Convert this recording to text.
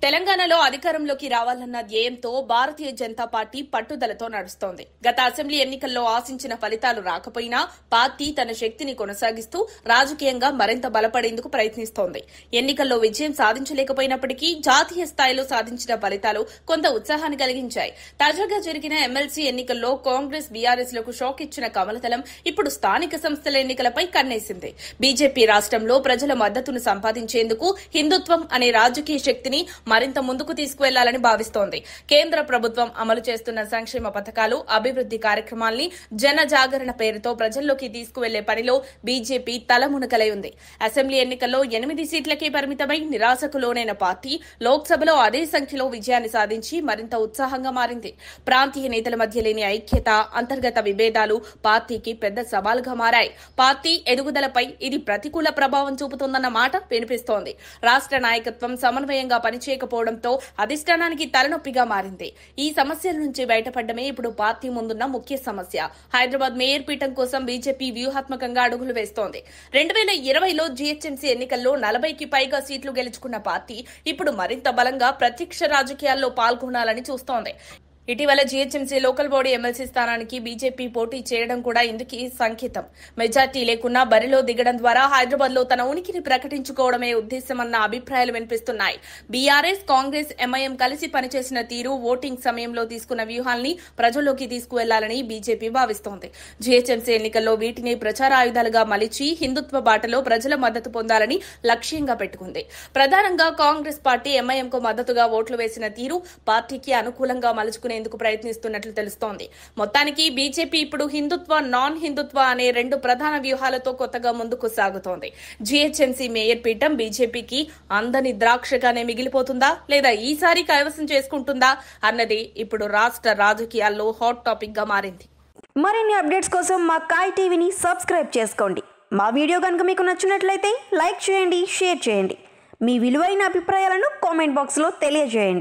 తెలంగాణలో అధికారంలోకి రావాలన్న ధ్యేయంతో భారతీయ జనతా పార్టీ పట్టుదలతో నడుస్తోంది. గత అసెంబ్లీ ఎన్నికల్లో ఆశించిన ఫలితాలు రాకపోయినా పార్టీ తన శక్తిని కొనసాగిస్తూ రాజకీయంగా మరింత బలపడేందుకు ప్రయత్నిస్తోంది. ఎన్నికల్లో విజయం సాధించలేకపోయినప్పటికీ జాతీయ స్థాయిలో సాధించిన ఫలితాలు కొంత ఉత్సాహాన్ని కలిగించాయి. తాజాగా జరిగిన ఎమ్మెల్సీ ఎన్నికల్లో కాంగ్రెస్ బీఆర్ఎస్ లకు షాక్ ఇచ్చిన కమలదళం ఇప్పుడు స్థానిక సంస్థల ఎన్నికలపై కన్నేసింది. బీజేపీ రాష్ట్రంలో ప్రజల మద్దతును సంపాదించేందుకు హిందుత్వం అనే రాజకీయ శక్తిని మరింత ముందుకు తీసుకువెళ్లాలని భావిస్తోంది. కేంద్ర ప్రభుత్వం అమలు చేస్తున్న సంక్షేమ పథకాలు, అభివృద్ది కార్యక్రమాల్ని జన జాగరణ పేరుతో ప్రజల్లోకి తీసుకువెళ్లే పనిలో బీజేపీ తలమునకలై ఉంది. అసెంబ్లీ ఎన్నికల్లో 8 సీట్లకే పరిమితమై నిరాశకు లోనైన పార్టీ లోక్సభలో అదే సంఖ్యలో విజయాన్ని సాధించి మరింత ఉత్సాహంగా మారింది. ప్రాంతీయ నేతల మధ్య లేని ఐక్యత, అంతర్గత విభేదాలు పార్టీకి పెద్ద సవాలుగా మారాయి. పార్టీ ఎదుగుదలపై ఇది ప్రతికూల ప్రభావం చూపుతుందన్న మాట వినిపిస్తోంది. రాష్ట్ర నాయకత్వం సమన్వయంగా పనిచేయకపోవడంతో అధిష్టానానికి తలనొప్పిగా మారింది. ఈ సమస్యల నుంచి బయటపడడమే ఇప్పుడు పార్టీ ముందున్న ముఖ్య సమస్య. హైదరాబాద్ మేయర్ పీఠం కోసం బీజేపీ వ్యూహాత్మకంగా అడుగులు వేస్తోంది. 2020లో జీహెచ్ఎంసీ ఎన్నికల్లో 40కి పైగా సీట్లు గెలుచుకున్న పార్టీ ఇప్పుడు మరింత బలంగా ప్రత్యక్ష రాజకీయాల్లో పాల్గొనాలని చూస్తోంది. ఇటీవల జీహెచ్ఎంసీ లోకల్ బాడీ ఎమ్మెల్సీ స్థానానికి బీజేపీ పోటీ చేయడం కూడా ఇందుకు సంకేతం. మెజార్టీ లేకున్నా బరిలో దిగడం ద్వారా హైదరాబాద్ లో తన ఉనికిని ప్రకటించుకోవడమే ఉద్దేశమన్న అభిప్రాయాలు వినిపిస్తున్నాయి. బీఆర్ఎస్, కాంగ్రెస్, ఎంఐఎం కలిసి పనిచేసిన తీరు, ఓటింగ్ సమయంలో తీసుకున్న వ్యూహాల్ని ప్రజల్లోకి తీసుకువెళ్లాలని బీజేపీ భావిస్తోంది. జీహెచ్ఎంసీ ఎన్నికల్లో వీటిని ప్రచారాయుధాలుగా మలిచి హిందుత్వ బాటలో ప్రజల మద్దతు పొందాలని లక్ష్యంగా పెట్టుకుంది. ప్రధానంగా కాంగ్రెస్ పార్టీ ఎంఐఎంకు మద్దతుగా ఓట్లు వేసిన తీరు పార్టీకి అనుకూలంగా మలుచుకునే ఎందుకు ప్రయత్నిస్తున్నట్లు తెలుస్తోంది. మొత్తానికి బీజేపీ ఇప్పుడు హిందుత్వ, నాన్ హిందుత్వ అనే 2 ప్రధాన వ్యూహాలతో కొత్తగా ముందుకు సాగుతోంది. జీహెచ్ఎంసీ మేయర్ పీఠం బీజేపీకి అందని ద్రాక్షగానే మిగిలిపోతుందా లేదా ఈసారి కైవసం చేసుకుంటుందా అన్నది ఇప్పుడు రాష్ట్ర రాజకీయాల్లో హాట్ టాపిక్ గా మారింది. మరిన్ని అప్డేట్స్ కోసం మా కాయ్ టీవీని సబ్స్క్రైబ్ చేసుకోండి. మా వీడియో కనుక మీకు నచ్చినట్లయితే లైక్ చేయండి, షేర్ చేయండి. మీ విలువైన అభిప్రాయాలను కామెంట్ బాక్స్లో తెలియజేయండి.